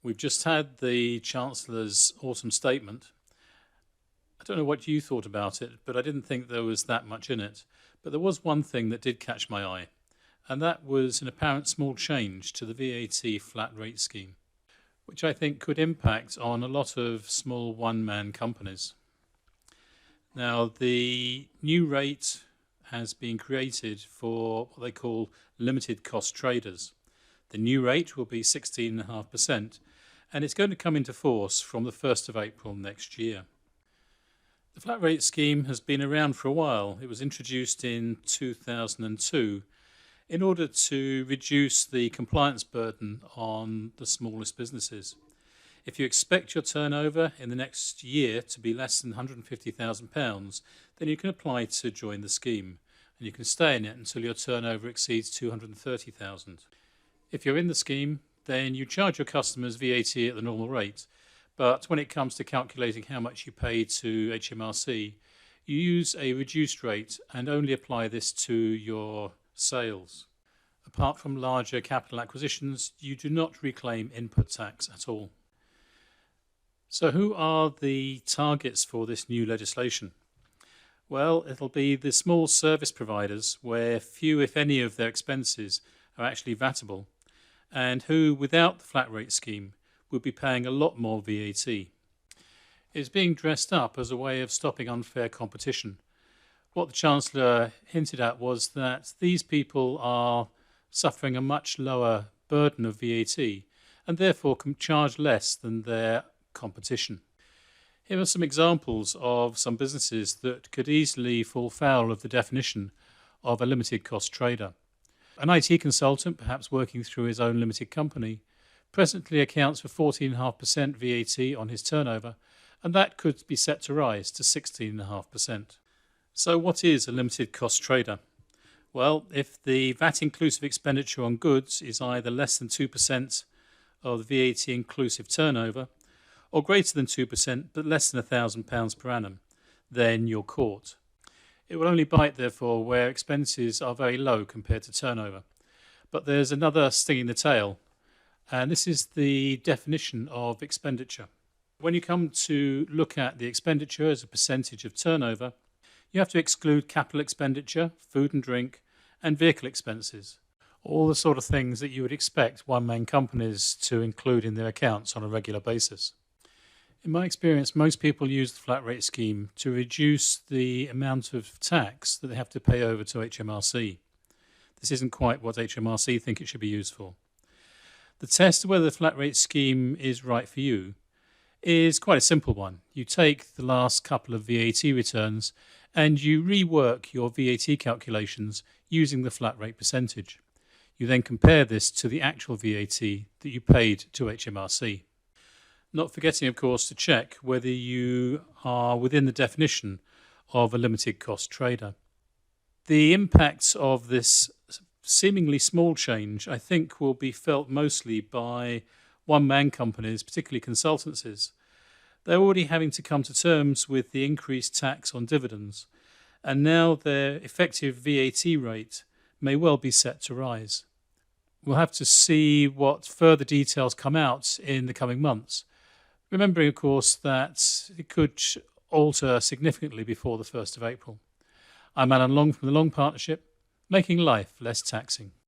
We've just had the Chancellor's autumn statement. I don't know what you thought about it, but I didn't think there was that much in it. But there was one thing that did catch my eye, and that was an apparent small change to the VAT flat rate scheme, which I think could impact on a lot of small one-man companies. Now, the new rate has been created for what they call limited cost traders. The new rate will be 16.5%, and it's going to come into force from the 1st of April next year. The flat rate scheme has been around for a while. It was introduced in 2002 in order to reduce the compliance burden on the smallest businesses. If you expect your turnover in the next year to be less than £150,000, then you can apply to join the scheme, and you can stay in it until your turnover exceeds £230,000. If you're in the scheme, then you charge your customers VAT at the normal rate, but when it comes to calculating how much you pay to HMRC, you use a reduced rate and only apply this to your sales. Apart from larger capital acquisitions, you do not reclaim input tax at all. So who are the targets for this new legislation? Well, it'll be the small service providers where few, if any, of their expenses are actually VATable, and who, without the flat rate scheme, would be paying a lot more VAT. It's being dressed up as a way of stopping unfair competition. What the Chancellor hinted at was that these people are suffering a much lower burden of VAT and therefore can charge less than their competition. Here are some examples of some businesses that could easily fall foul of the definition of a limited cost trader. An IT consultant, perhaps working through his own limited company, presently accounts for 14.5% VAT on his turnover, and that could be set to rise to 16.5%. So what is a limited cost trader? Well, if the VAT inclusive expenditure on goods is either less than 2% of the VAT inclusive turnover, or greater than 2% but less than £1,000 per annum, then you're caught. It will only bite, therefore, where expenses are very low compared to turnover. But there's another sting in the tail, and this is the definition of expenditure. When you come to look at the expenditure as a percentage of turnover, you have to exclude capital expenditure, food and drink, and vehicle expenses. All the sort of things that you would expect one-man companies to include in their accounts on a regular basis. In my experience, most people use the flat rate scheme to reduce the amount of tax that they have to pay over to HMRC. This isn't quite what HMRC think it should be used for. The test of whether the flat rate scheme is right for you is quite a simple one. You take the last couple of VAT returns and you rework your VAT calculations using the flat rate percentage. You then compare this to the actual VAT that you paid to HMRC. Not forgetting, of course, to check whether you are within the definition of a limited cost trader. The impacts of this seemingly small change, I think, will be felt mostly by one-man companies, particularly consultancies. They're already having to come to terms with the increased tax on dividends, and now their effective VAT rate may well be set to rise. We'll have to see what further details come out in the coming months, remembering, of course, that it could alter significantly before the 1st of April. I'm Alan Long from the Long Partnership, making life less taxing.